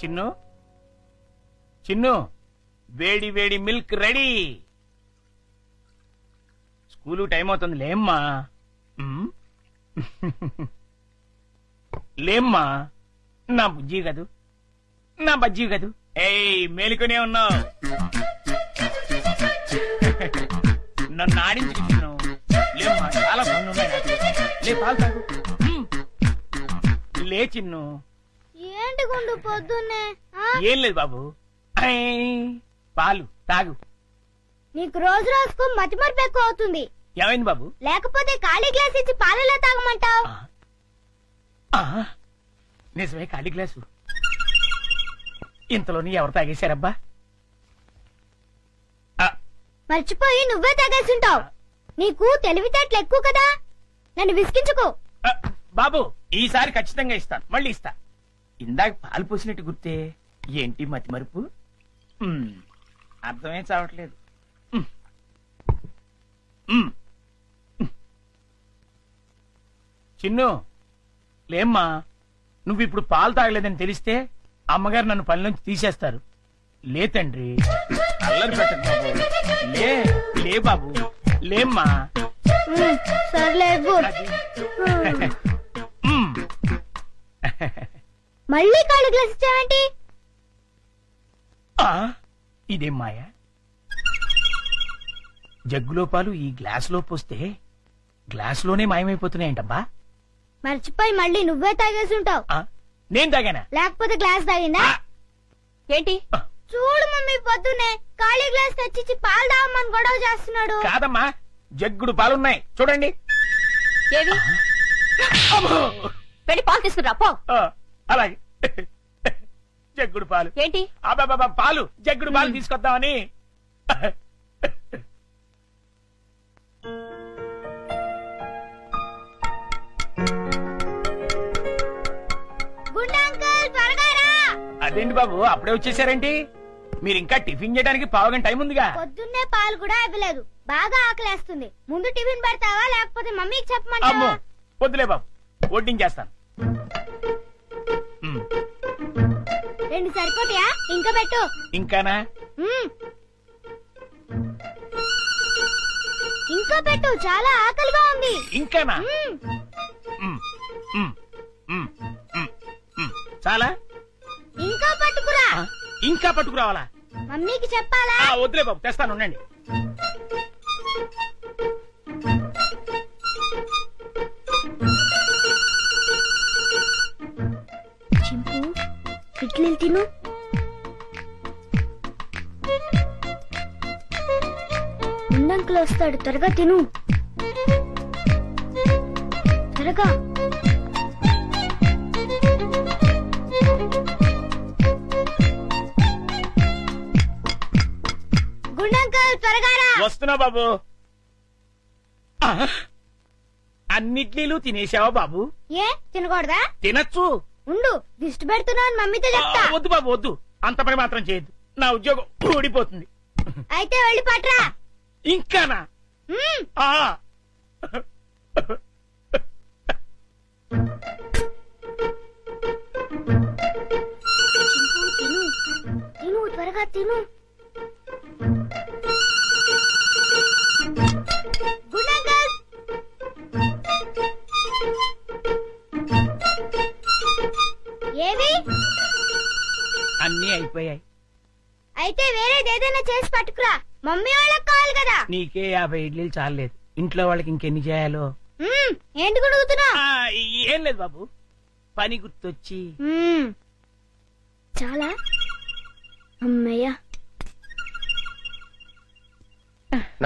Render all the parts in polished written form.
చిన్ను చిన్ను, వేడి వేడి milk ready. School time అవుతుంది, లేమ్మా. లేమ్మా, నా బుజ్జి కదూ, నా బజ్జీ కదూ. ఏయ్, మేలుకునే ఉన్నావు. నన్ను ఆడించుకు చిన్ను. లేమ్మా, చాలా పనులు ఉన్నాయి నాకు. లే, పాలు తాగు. లే చిన్ను. ఏంటి గుండు పొద్దున్నే? ఏం లేదు బాబు, పాలు తాగు. నీకు రోజు రోజుకు మతిమరుపు ఎక్కువ అవుతుంది. ఏమైంది బాబు? లేకపోతే ఖాళీ గ్లాస్ ఇచ్చి పాలలో తాగమంటావు. నిజమే, ఖాళీ గ్లాసు. ఇంతలోని ఎవరు తాగేశారబ్బా? మర్చిపోయి నువ్వే తాగేసింటావు. నీకు తెలివితేటలు ఎక్కువ కదా, నన్ను విసిగించుకో. బాబు, ఈసారి ఖచ్చితంగా ఇస్తాను, మళ్ళీ ఇస్తా. ఇందాక పాలు పోసినట్టు గుర్తే. ఏంటి మతి మరుపు? అర్థమే చావట్లేదు. చిన్ను, లేమ్మా. నువ్వు ఇప్పుడు పాలు తాగలేదని తెలిస్తే అమ్మగారు నన్ను పని నుంచి తీసేస్తారు. లే తండ్రి, అల్లరి పెట్టకు బాబు. లే లే బాబు, లేమ్మా. సర్లే. మళ్ళీ ఖాళీ గ్లాస్ ఇచ్చావేంటి? ఇదేం మాయా? జగ్గులో పాలు ఈ గ్లాసులో పోస్తే గ్లాసులోనే మాయమైపోతున్నాయంటబ్బా. మర్చిపోయి మళ్ళీ నువ్వే తాగేసి ఉంటావు. నేను తాగానా? లేకపోతే గ్లాస్ తాగిందా? ఏంటి? చూడు మమ్మీ, పొద్దున్నే ఖాళీ గ్లాస్ తెచ్చిచ్చి పాలు తాగమని గొడవ చేస్తున్నాడు. కాదమ్మా, జగ్గుడు పాలున్నాయి చూడండి. ఏవి? వెళ్ళి పాలు తీసుకురా పో. అలాగే. జగ్గుడు పాలు ఏంటి? అబ్బాబా, పాలు, జగ్గుడు పాలు తీసుకొద్దామని. అదేంటి బాబు, అప్పుడే వచ్చేసారేంటి? మీరు ఇంకా టిఫిన్ చేయడానికి పావుగంట టైం ఉందిగా. పొద్దున్నే పాలు కూడా ఇవ్వలేదు. బాగా ఆకలేస్తుంది. ముందు టిఫిన్ పెడతావా, లేకపోతే మమ్మీకి చెప్పమంటావా? వద్దులే బాబు, వడ్డించేస్తాను. రెండు సరిపోతాయా? ఇంకా పెట్టు. ఇంకానా? ఇంకా పెట్టు, చాలా ఆకలిగా ఉంది. ఇంకానా? చాలా? ఇంకా పట్టుకురా. ఇంకా పట్టుకురావాలా? మమ్మీకి చెప్పాలా? వద్దులే బాబు, తెస్తాను, ఉండండి. చింపు, ఇడ్లీలు తిను. ముందంకులు వస్తాడు, త్వరగా తిను. త్వరగా. గుండంకల్, త్వరగా రా. వస్తున్నా బాబు. అన్నిట్లీలు తినేసావా బాబు? ఏ తినకూడదా? తినచ్చు. ఉండు, దిష్టి పెడుతున్నావు మమ్మీతో చెప్తా. వద్దు బాబు, వద్దు. అంత పని మాత్రం చేయొద్దు, నా ఉద్యోగం ఊడిపోతుంది. అయితే వెళ్ళి పట్రా. ఇంకానా? తిను తిను, త్వరగా తిను. ఏవి? అన్నీ అయిపోయాయి. అయితే వేరేదేదైనా చేసి పట్టుకురా, మమ్మీ వాళ్ళకి కావాలి కదా. నీకే 50 ఇడ్లీలు చాలేదు, ఇంట్లో వాళ్ళకి ఇంకెన్ని చేయాలో. ఏంటి గుడుగుతున్నా? ఏం లేదు బాబు, పని గుర్తొచ్చి. చాలా. అమ్మయ్య.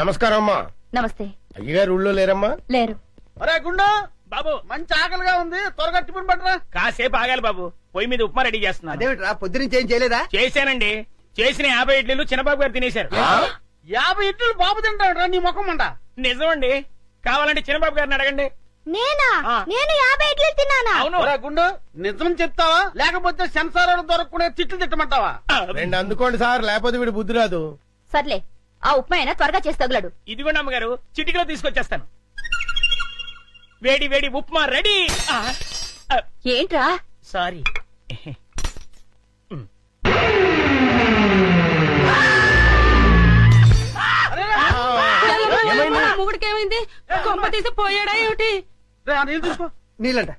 నమస్కారం అమ్మా. నమస్తే. అయ్యగారు ఊళ్ళో లేరమ్మా? లేరు. అరే గుండు బాబు, మంచి ఆకలిగా ఉంది, త్వరగా టిఫిన్ పట్టరా. కాసేపు ఆగాలి బాబు, పొయ్యి మీద ఉప్మా రెడీ చేస్తున్నా. అదేమిట్రా, పొద్దునుంచి ఏం చేయలేదా? చేశానండి. చేసిన 50 ఇడ్లీలు చిన్నబాబు గారు తినేశారు. 50 ఇడ్లీలు బాబు తింటాడు నీ ముఖం అంట. నిజమండి, కావాలంటే చిన్నబాబు గారిని అడగండి. నేనా? నేను 50 ఇడ్లీలు తిన్నానా? అవును. గుండు, నిజం చెప్తావా లేకపోతే సెన్సార్ దొరకకుండా తిట్లు తిట్టమంటావా? రెండు అందుకోండి సార్, లేకపోతే వీడు బుద్ధి రాదు. సర్లే, ఆ ఉప్మా అయినా త్వరగా చేసి తగులాడు. ఇదిగోండి అమ్మగారు, చిటికలో తీసుకొచ్చేస్తాను. వేడి వేడి ఉప్మా రెడీ. ఏంట్రా? సారీ. మొగుడికి ఏమైంది? కొంప తీసి పోయాడా ఏమిటి? రే, ఆ నీళ్ళు తీసుకో. నీళ్ళంట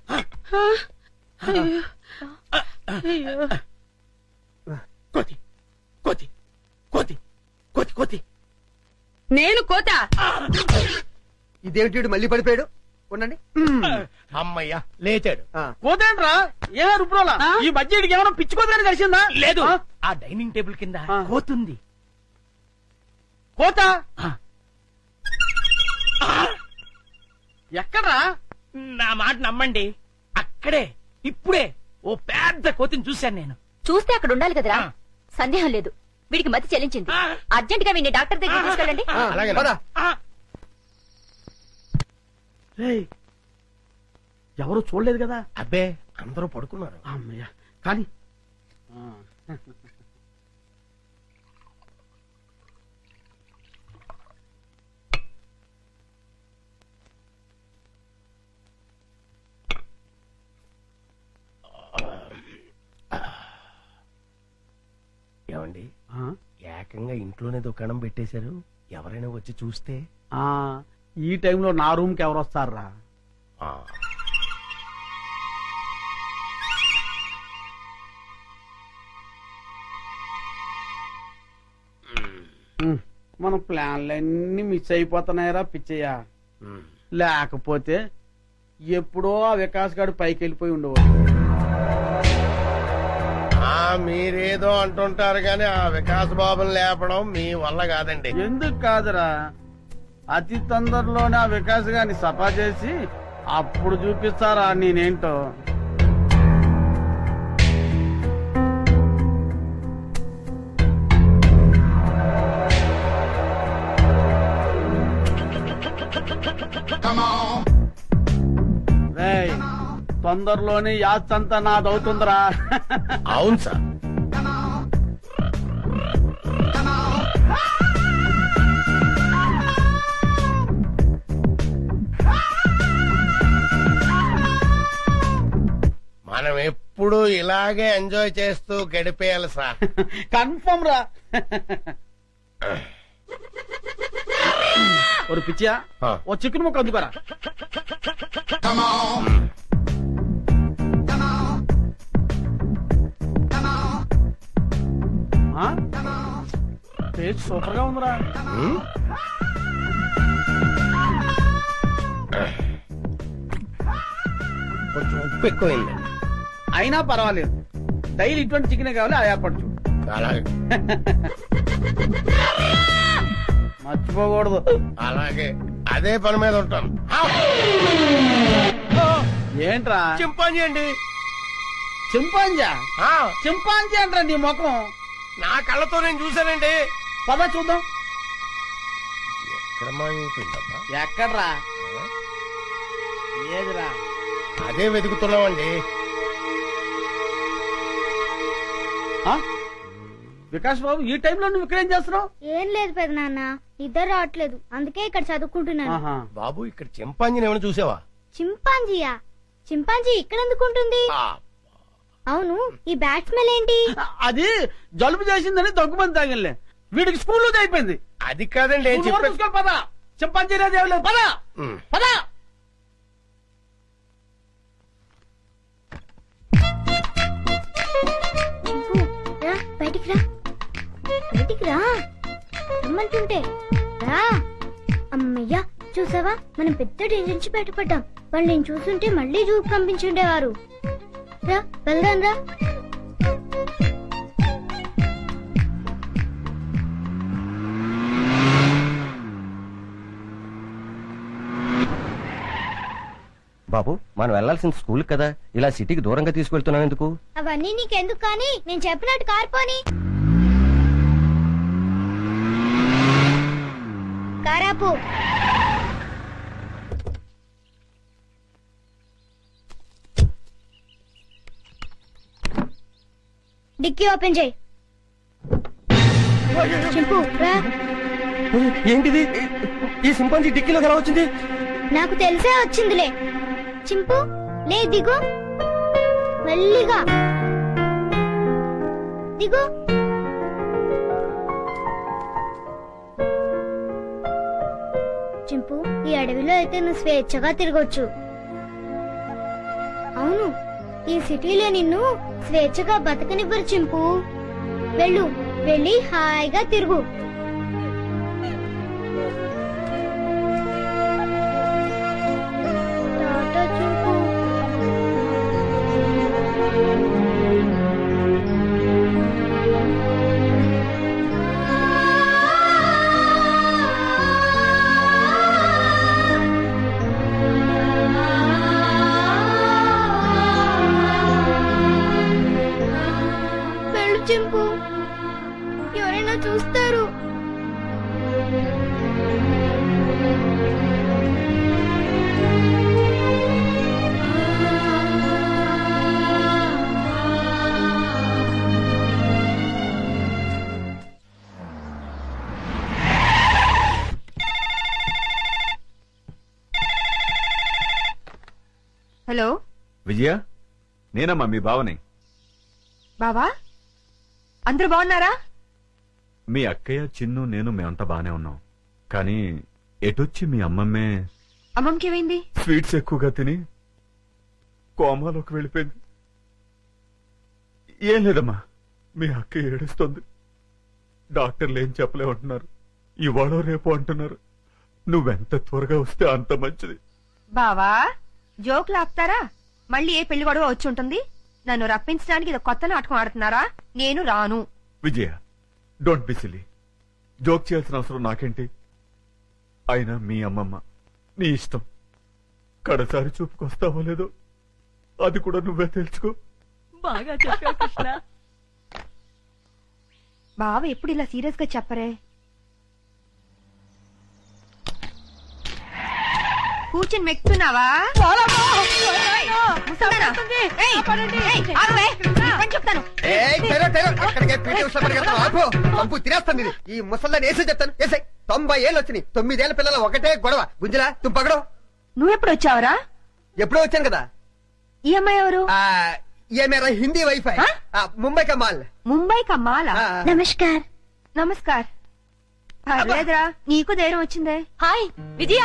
కోతి కోతి కోతి కోతి కోతి. నేను కోత. ఇదేమిటి మళ్ళీ పడిపోయాడు? ఉండండి. అమ్మయ్యా లేచాడు. పోతేంట్రా ఏమే రుబ్రోలా? ఈ మధ్య ఇడికి ఏమైనా పిచ్చుకోదని కలిసిందా? లేదు, ఆ డైనింగ్ టేబుల్ కింద కోతుంది. కోత ఎక్కడ్రా? నా మాట నమ్మండి, అక్కడే ఇప్పుడే ఓ పెద్ద కోతిని చూశాను నేను. చూస్తే అక్కడ ఉండాలి కదరా. సందేహం లేదు, వీడికి మతి చెల్లించింది. అర్జెంట్ గా వీడిని డాక్టర్ దగ్గర తీసుకెళ్ళండి. అలాగే రేయ్, ఎవరు చూడలేదు కదా? అబ్బే అందరూ పడుకున్నారు. అమ్మయ్యా కానీ ఏమండి, ఏకంగా ఇంట్లోనే దుకాణం పెట్టేశారు. ఎవరైనా వచ్చి చూస్తే? ఈ టైంలో నా రూమ్ కి ఎవరు వస్తారా? మన ప్లాన్లన్నీ మిస్ అయిపోతున్నాయరా పిచ్చయ్య. లేకపోతే ఎప్పుడో ఆ వికాస్ గారు పైకి వెళ్ళిపోయి ఉండేవాడు. మీరేదో అంటుంటారు గాని ఆ వికాస్ బాబుని లేపడం మీ వల్ల కాదండి. ఎందుకు కాదురా, అతి తొందరలోనే ఆ వికాస్ గారిని సఫా చేసి అప్పుడు చూపిస్తారా నేనేంటో. రేయ్, తొందరలోనే యాత్రంతా నాదవుతుందిరా. అవును సార్. మనం ఎప్పుడు ఇలాగే ఎంజాయ్ చేస్తూ గడిపేయాలి సార్. కన్ఫర్మ్ రా. ఒక పిచ్చియా, ఓ చికెన్ ముక్క అందుకోరా. టేస్ట్ సూపర్ గా ఉందిరా. కొంచెం ఉప్పు ఎక్కువైంది. అయినా పర్వాలేదు, డైలీ ఇటువంటి చికెన్ కావాలి. ఆ ఏర్పాటు చూడు. అలాగే మర్చిపోకూడదు. అలాగే అదే పని మీద ఉంటాను. ఏంట్రా? చింపాంజీ అండి. చింపాంజా? చింపాంజీ అంటారా నీ ముఖం? నా కళ్ళతో నేను చూశానండి. పద చూద్దాం. ఎక్కడ మాయమైపోయిందబ్బా? ఎక్కడ్రా? ఏదిరా? అదే వెతుకుతున్నామండి. వికాస్ బాబు, ఈ టైంలో నువ్వు ఇక్కడేం చేస్తున్నావు? ఏం లేదు పెద్ద నాన్న, ఇద్దరు రావట్లేదు, అందుకే ఇక్కడ చదువుకుంటున్నాను. బాబు, ఇక్కడ చింపాంజీని ఏమైనా చూసావా? చింపాంజీయా? చింపాంజీ ఇక్కడ ఎందుకుంటుంది? అవును, ఈ బ్యాట్ స్మెల్ ఏంటి? అది జలుబు చేసిందని దగ్గుమంది తాగిలే. వీడికి స్కూల్లో అయిపోయింది. అది కాదండి. పద, చింపాంజీ లేదు. పద పద. బయటికి రా, బయటికి రా రమ్మంటుంటే రా. అమ్మయ్యా, చూసావా, మనం పెద్ద డేంజర్ నుంచి బయటపడ్డాం. వాళ్ళు నేను చూస్తుంటే మళ్ళీ జూకు పంపించుండేవారు. రా, వెళ్దాం రా. బాబు, మనం వెళ్లాల్సిన స్కూల్ కదా, ఇలా సిటీకి దూరంగా తీసుకెళ్తున్నాం ఎందుకు? అవన్నీ నీకెందుకు కానీ, నేను చెప్పినట్టు కార్పోని. కారాపు. డిక్కీ ఓపెన్ చేయి. చింపు రా. ఏంటిది? ఈ సింపాంజీ డిక్కీలోకి ఎలా వచ్చింది? నాకు తెలిసే వచ్చిందిలే. చింపు, లే దిగు మెల్లిగా. ఇదిగో చింపు, ఈ అడవిలో అయితే నువ్వు స్వేచ్ఛగా తిరగొచ్చు. అవును, ఈ సిటీలో నిన్ను స్వేచ్ఛగా బతకనివ్వరు చింపు. వెళ్ళు, వెళ్ళి హాయిగా తిరుగు. టాటా చింపు. వెళ్ళు చింపు, ఎవరైనా చూస్తారు. హలో విజయ, నేనమ్మా మీ బావని. బావా, అందరూ బాగున్నారా? మీ అక్కయ్య, చిన్ను, నేను మేమంతా బానే ఉన్నాం. కానీ ఎటొచ్చి మీ అమ్మమ్మే అమ్మమ్మకి ఏమైంది? స్వీట్స్ ఎక్కువగా తిని కోమాలోకి వెళ్ళిపోయింది. ఏం లేదమ్మా, మీ అక్క ఏడుస్తోంది. డాక్టర్లు ఏం చెప్పలేమంటున్నారు. ఇవాళ రేపు అంటున్నారు. నువ్వెంత త్వరగా వస్తే అంత మంచిది. బావా, జోకులు ఆపుతారా? మళ్ళీ ఏ పెళ్లి గొడవ వచ్చి ఉంటుంది. నన్ను రప్పించడానికి ఇది కొత్త నాటకం ఆడుతున్నారా? నేను రాను. విజయ, డోంట్ బి సిల్లీ. జోక్ చేయాల్సిన అవసరం నాకేంటి? అయినా మీ అమ్మమ్మ నీ ఇష్టం. కడసారి చూపుకొస్తావో లేదో అది కూడా నువ్వే తెలుసుకో. బాగా చెప్పావు కృష్ణ. బావ ఎప్పుడు ఇలా సీరియస్ గా చెప్పరే. కూర్చొని మెక్కుతున్నావా? ముసల్దానా? ఏయ్, ఏయ్, ఆగవే. నీ పని చెప్తాను. తినేస్తాను ఇది. ఈ ముసల్దాన్ని వేసే చెప్తాను. వేసే 90 ఏళ్ళు వచ్చినాయి. 9 ఏళ్ల పిల్లల ఒకటే గొడవ. గుంజలా తుంపగడం. నువ్వెప్పుడు వచ్చావురా? ఎప్పుడో వచ్చాను కదా. ఈ అమ్మాయి ఎవరు? ये मेरा हिंदी वाईफाई मुंबई का माल. ముంబై కమ్మాలా? నమస్కార్. నమస్కార్. పర్లేదురా, నీకు ధైర్యం వచ్చిందే. హాయ్ విజయ.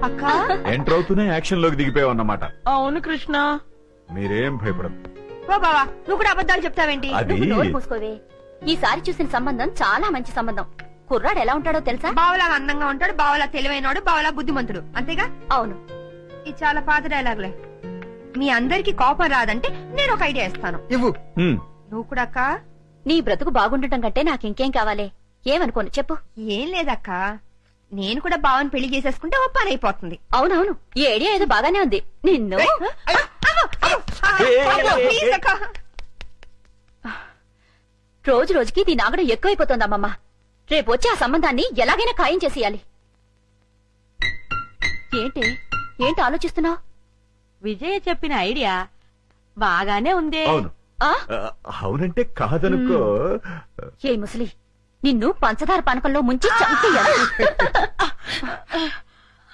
అక్క, ఎంటర్ అవుతూనే యాక్షన్ లోకి దిగిపోయావన్నమాట. అవును కృష్ణ. మీరేం భయపడదు. ఓ బావా, నువ్వు కూడా అబద్ధాలు చెప్తావేంటి? అది నువ్వు నోరు మూసుకోవే. ఈసారి చూసిన సంబంధం చాలా మంచి సంబంధం. కుర్రాడు ఎలా ఉంటాడో తెలుసా? బావలా అందంగా ఉంటాడు, బావలా తెలివైనడు, బావలా బుద్ధిమంతుడు. అంతేగా? అవును. ఇది చాలా పాత డైలాగులే. మీ అందరికి కోపం రాదంటే నేను ఒక ఐడియా ఇస్తాను. ఇవ్వు. నువ్వు కూడా అక్క. నీ బ్రతుకు బాగుండటం కంటే నాకు ఇంకేం కావాలి? ఏమనుకోను చెప్పు. ఏం లేదక్క, నేను కూడా బావని పెళ్లి చేసేసుకుంటే ఓ పని అయిపోతుంది. అవునవును, ఈ ఐడియా ఏదో బాగానే ఉంది. నిన్ను ప్లీజ్ అక్క. రోజు రోజుకి దీని ఆగడం ఎక్కువైపోతుంది అమ్మమ్మ. రేపు వచ్చి ఆ సంబంధాన్ని ఎలాగైనా ఖాయం చేసేయాలి. ఏంటి ఆలోచిస్తున్నావు? విజయ చెప్పిన ఐడియా బాగానే ఉందే. అవును. అవునంటే కాదనుకో. ఏ ముసలి, నిన్ను పంచదార పానకంలో ముంచి చంపేయాలి.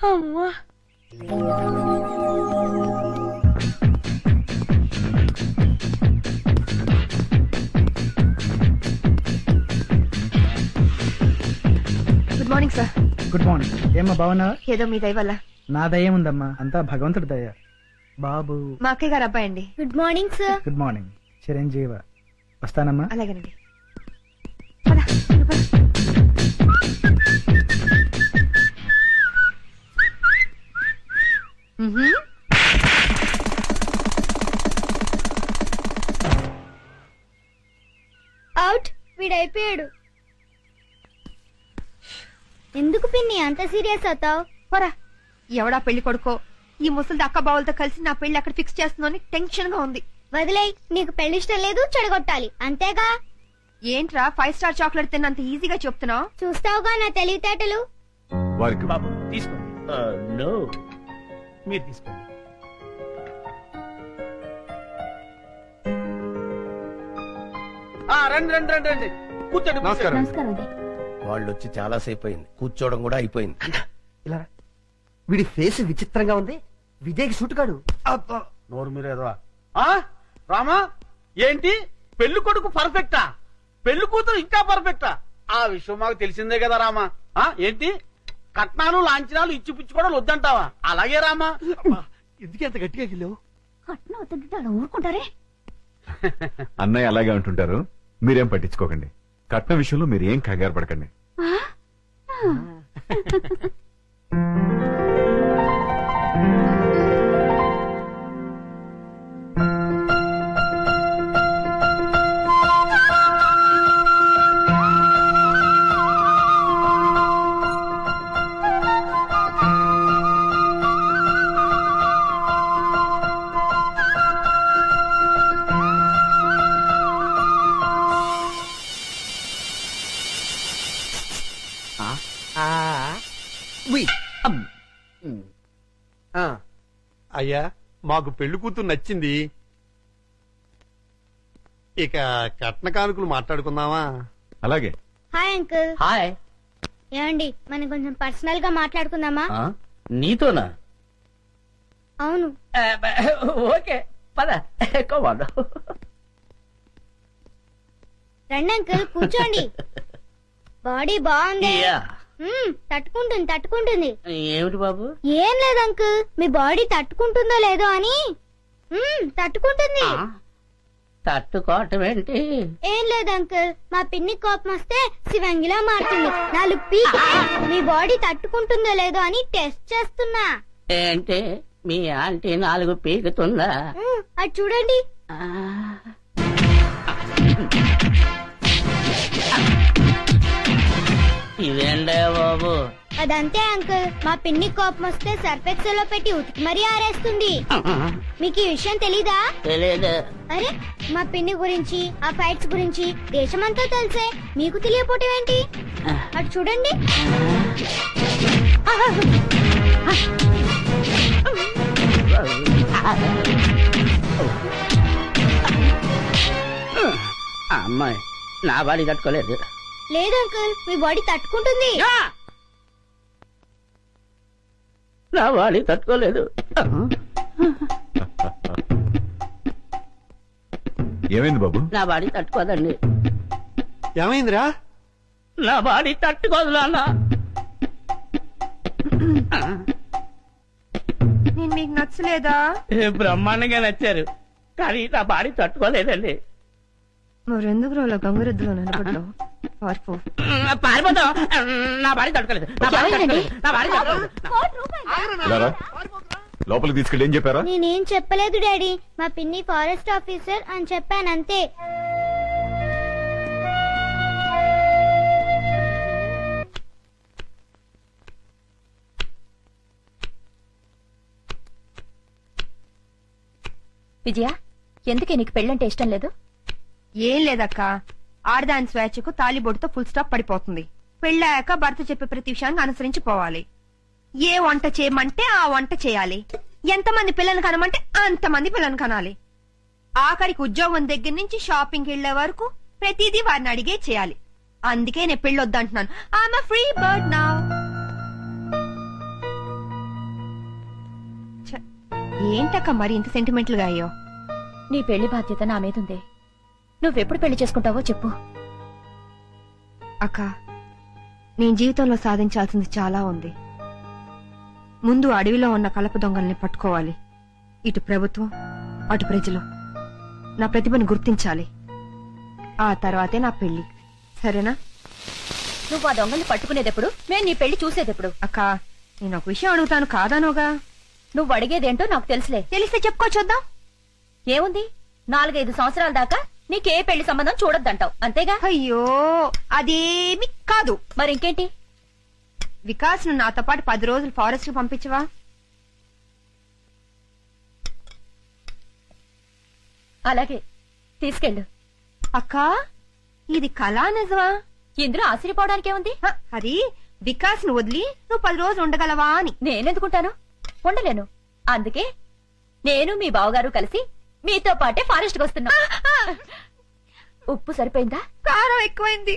అమ్మా. Good morning sir. Good morning. ఏమ్మా బావునా? ఏదో మీ దయ వల్ల. నా దయ ఉందమ్మా, అంతా భగవంతుడి దయ. బాబు మా అక్కయ్య గారు అబ్బాయి అండి. Good morning sir. Good morning. చిరంజీవ. వస్తానమ్మా. అలాగేనండి. అవుట్. వీడైపోయాడు. ఎందుకు పిన్ని అంత సీరియస్ అవుతావు? పోరా. ఎవడా పెళ్లి కొడుకో ఈ ముసలి అక్క బావులతో కలిసి నా పెళ్లి అక్కడ ఫిక్స్ చేస్తుందని టెన్షన్ గా ఉంది. వదిలేయ్, నీకు పెళ్లి ఇష్టం లేదు, చెడగొట్టాలి అంతేగా. ఏంట్రా 5 స్టార్ చాక్లెట్ తిన్నంత ఈజీగా చెప్తున్నావు? చూస్తావుగా నా తెలివితేటలు. వారికి బాబు తీసుకోండి. మీరు తీసుకోండి. రండి రండి రండి రండి, కూర్చోండి. నమస్కారం. నమస్కారం అండి. వాళ్ళు వచ్చి చాలా సేపు అయింది. కూర్చోవడం కూడా అయిపోయింది. ఇలా రా. వీడి ఫేస్ విచిత్రంగా ఉంది. విజయ్కి సూట్ కాడు. నోరు మీరేదో. రామా, ఏంటి పెళ్లి కొడుకు పర్ఫెక్టా? పెళ్లి కూతురు ఇంకా పర్ఫెక్టా? ఆ విషయం మాకు తెలిసిందే కదా రామా. ఏంటి కట్నాలు లాంఛనాలు ఇచ్చి పుచ్చుకోవడం వద్దంటావా? అలాగే రామా. ఎందుకు ఎంత గట్టిగా గిల్లావు? కట్నం వద్దంటే అలా ఊరుకుంటారే. అన్నయ్య అలాగే అంటుంటారు, మీరేం పట్టించుకోకండి. కట్నం విషయంలో మీరు ఏం కంగారు పడకండి. అయ్యా, మాకు పెళ్లి కూతురు నచ్చింది. ఇక కట్న కానుకలు మాట్లాడుకుందామా? అలాగే. Hi uncle. హాయ్. ఏమండి మనం కొంచెం పర్సనల్ గా మాట్లాడుకుందామా? నీతోనా? అవును. ఓకే పద. రండి అంకుల్ కూర్చోండి. బాడీ బాగుంది. తట్టుకుంటుంది. ఏమిటి బాబు? ఏం లేదు అంకుల్, మీ బాడీ తట్టుకుంటుందో లేదో అని. తట్టుకుంటుంది. తట్టుకోవటం ఏంటి? ఏం లేదు అంకుల్, మా పిన్ని కోపం వస్తే శివంగిలా మారుతుంది. 4 పీక్. మీ బాడీ తట్టుకుంటుందో లేదో అని టెస్ట్ చేస్తున్నా. ఏంటి మీ ఆంటీ 4 పీకుతుందా? అది చూడండి. ఇదేంటే బాబు? అదంతే అంకుల్, మా పిన్ని కోపం వస్తే సర్ఫెక్సల్ లో పెట్టి ఉతికి మరీ ఆరేస్తుంది. మీకు ఈ విషయం తెలీదా? తెలీదు. అరే, మా పిన్ని గురించి ఆ ఫైట్స్ గురించి దేశమంతా తెలిసే మీకు తెలియపోవటం ఏంటి? అటు చూడండి. అమ్మాయి నా బాడీ తట్టుకోలేదు. లేదు అంకుల్, మీ బాడీ తట్టుకుంటుంది. నా బాడీ తట్టుకోలేదు. ఏమైంది బాబు? నా బాడీ తట్టుకోదండి. ఏమైందిరా? నా బాడీ తట్టుకోదు నాన్న. నేను మీకు నచ్చలేదా? బ్రహ్మాండంగా నచ్చారు, కానీ నా బాడీ తట్టుకోలేదండి. మరెందుకు రోజులో గంగురెద్దులో నిలబడ్డావు? పారిపోతాం. నా బాడీ తట్టుకోలేదు. రారా, లోపలికి తీసుకెళ్ళి ఏం చెప్పారా? నేనేం చెప్పలేదు డాడీ, మా పిన్ని ఫారెస్ట్ ఆఫీసర్ అని చెప్పానంతే. విజయ, ఎందుకే నీకు పెళ్ళంటే ఇష్టం లేదు? ఏం లేదక్క, ఆడదాని స్వేచ్ఛకు తాలిబొట్టుతో ఫుల్ స్టాప్ పడిపోతుంది. పెళ్ళాక భర్త చెప్పే ప్రతి విషయాన్ని అనుసరించి పోవాలి. ఏ వంట చేయమంటే ఆ వంట చేయాలి. ఎంతమంది పిల్లలు కనమంటే అంతమంది పిల్లలు కనాలి. ఆఖరికి ఉద్యోగం దగ్గర నుంచి షాపింగ్ వెళ్లే వరకు ప్రతిదీ వారిని అడిగే చేయాలి. అందుకే నేను పెళ్ళొద్దంటున్నాను. I'm a free bird now. ఏంటక్క మరి ఇంత సెంటిమెంటల్ గా అయ్యో? నీ పెళ్లి బాధ్యత నా మీదుంది. నువ్వెప్పుడు పెళ్లి చేసుకుంటావో చెప్పు. అక్క, నేను జీవితంలో సాధించాల్సింది చాలా ఉంది. ముందు అడవిలో ఉన్న కలప దొంగల్ని పట్టుకోవాలి. ఇటు ప్రభుత్వం, అటు ప్రజలు నా ప్రతిభను గుర్తించాలి. ఆ తర్వాతే నా పెళ్లి. సరేనా? నువ్వు ఆ దొంగల్ని పట్టుకునేదెప్పుడు, మేము నీ పెళ్లి చూసేదెప్పుడు? అక్క, నేను ఒక విషయం అడుగుతాను, కాదానోగా? నువ్వు అడిగేదేంటో నాకు తెలుసులే. తెలిస్తే చెప్పుకో చూద్దాం. ఏముంది, 4-5 సంవత్సరాల దాకా నీకే పెళ్లి సంబంధం చూడొద్దంటావు, అంతేగా? అయ్యో, అదేమి కాదు. మరి ఇంకేంటి? వికాస్ ను నాతో పాటు 10 రోజులు ఫారెస్ట్ కు పంపించవా? అలాగే, తీసుకెళ్ళు. అక్క, ఇది కళా నిజమా? ఇందులో ఆశ్చర్యపోవడానికి ఏముంది? అది వికాస్ ను వదిలి నువ్వు 10 రోజులు ఉండగలవా అని. నేనెందుకుంటాను? ఉండలేను. అందుకే నేను మీ బావగారు కలిసి మీతో పాటే ఫారెస్ట్ కు వస్తున్నా. ఉప్పు సరిపోయిందా? కారం ఎక్కువైంది.